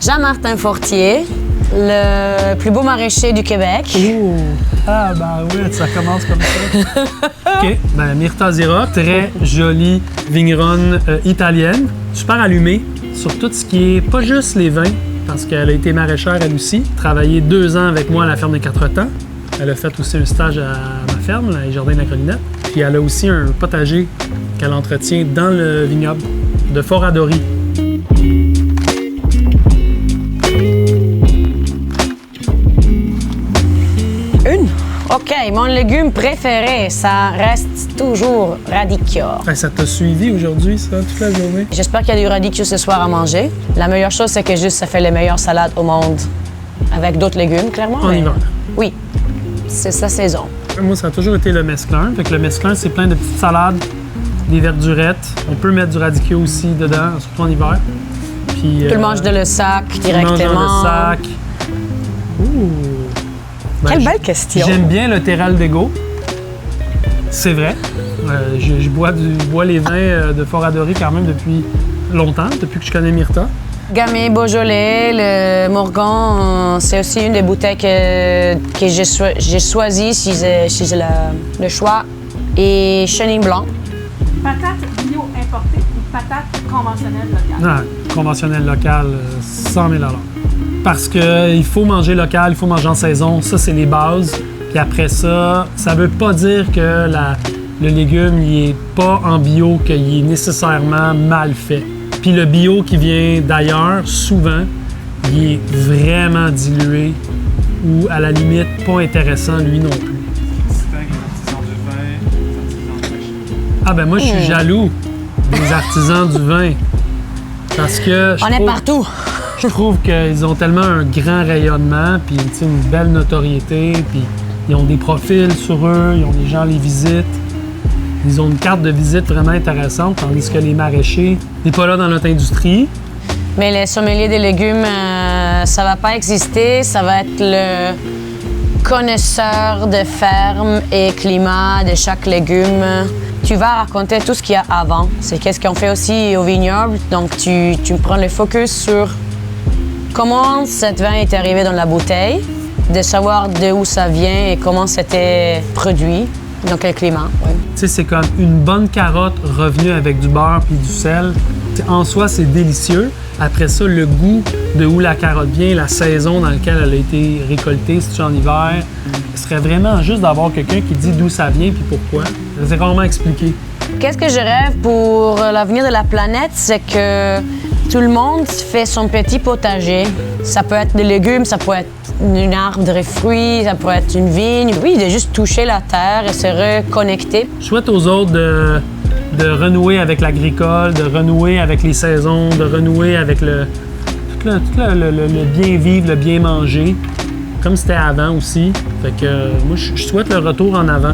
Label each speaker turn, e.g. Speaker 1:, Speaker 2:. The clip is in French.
Speaker 1: Jean-Martin Fortier, le plus beau maraîcher du Québec.
Speaker 2: Oh. Ah, ben oui, ça commence comme ça. OK. Ben, Myrta Zira, très jolie vigneronne italienne, super allumée sur tout ce qui est, pas juste les vins, parce qu'elle a été maraîchère elle aussi, travaillé 2 ans avec moi à la ferme des Quatre-Temps. Elle a fait aussi un stage à ma ferme, les Jardins de la Collinette. Puis elle a aussi un potager qu'elle entretient dans le vignoble de Fort-Adoré.
Speaker 1: OK, mon légume préféré, ça reste toujours radicchio.
Speaker 2: Ça t'a suivi aujourd'hui, ça, toute la journée?
Speaker 1: J'espère qu'il y a du radicchio ce soir à manger. La meilleure chose, c'est que juste ça fait les meilleures salades au monde avec d'autres légumes, clairement.
Speaker 2: En hiver?
Speaker 1: Oui, c'est sa saison.
Speaker 2: Moi, ça a toujours été le mesclun. Fait que le mesclun, c'est plein de petites salades, des verdurettes. On peut mettre du radicchio aussi dedans, surtout en hiver. Puis,
Speaker 1: tu le manges dans le sac directement.
Speaker 2: Tu le manges dans le sac. Ouh! Ben,
Speaker 1: quelle belle question!
Speaker 2: J'aime bien le Terral d'Ego. C'est vrai. Je bois les vins de Fort-Adoré quand même depuis longtemps, depuis que je connais Myrta.
Speaker 1: Gamay, Beaujolais, le Morgan, c'est aussi une des bouteilles que j'ai choisies si j'ai le choix. Et Chenin Blanc.
Speaker 3: Patate bio importée ou patate conventionnelle locale?
Speaker 2: Non, conventionnelle locale, 100 000 $. Parce qu'il faut manger local, il faut manger en saison. Ça, c'est les bases. Puis après ça, ça veut pas dire que le légume, il est pas en bio, qu'il est nécessairement mal fait. Puis le bio qui vient d'ailleurs, souvent, il est vraiment dilué ou à la limite pas intéressant lui non plus. Ah ben moi, je suis jaloux des artisans du vin. Parce que
Speaker 1: On est partout!
Speaker 2: Je trouve qu'ils ont tellement un grand rayonnement, puis une belle notoriété, puis ils ont des profils sur eux, ils ont des gens les visitent. Ils ont une carte de visite vraiment intéressante, tandis que les maraîchers n'est pas là dans notre industrie.
Speaker 1: Mais les sommeliers des légumes, ça va pas exister. Ça va être le connaisseur de ferme et climat de chaque légume. Tu vas raconter tout ce qu'il y a avant. C'est qu'est-ce qu'on fait aussi au vignoble. Donc, tu prends le focus sur comment cette vin est arrivé dans la bouteille, de savoir d'où ça vient et comment c'était produit, dans quel climat. Ouais.
Speaker 2: Tu sais, c'est comme une bonne carotte revenue avec du beurre puis du sel. En soi, c'est délicieux. Après ça, le goût de où la carotte vient, la saison dans laquelle elle a été récoltée, si tu es en hiver, ce serait vraiment juste d'avoir quelqu'un qui dit d'où ça vient puis pourquoi. C'est rarement expliqué.
Speaker 1: Qu'est-ce que je rêve pour l'avenir de la planète, c'est que tout le monde fait son petit potager. Ça peut être des légumes, ça peut être un arbre de fruits, ça peut être une vigne. Oui, de juste toucher la terre et se reconnecter.
Speaker 2: Je souhaite aux autres de renouer avec l'agricole, de renouer avec les saisons, de renouer avec tout le bien vivre, le bien manger, comme c'était avant aussi. Fait que moi, je souhaite le retour en avant.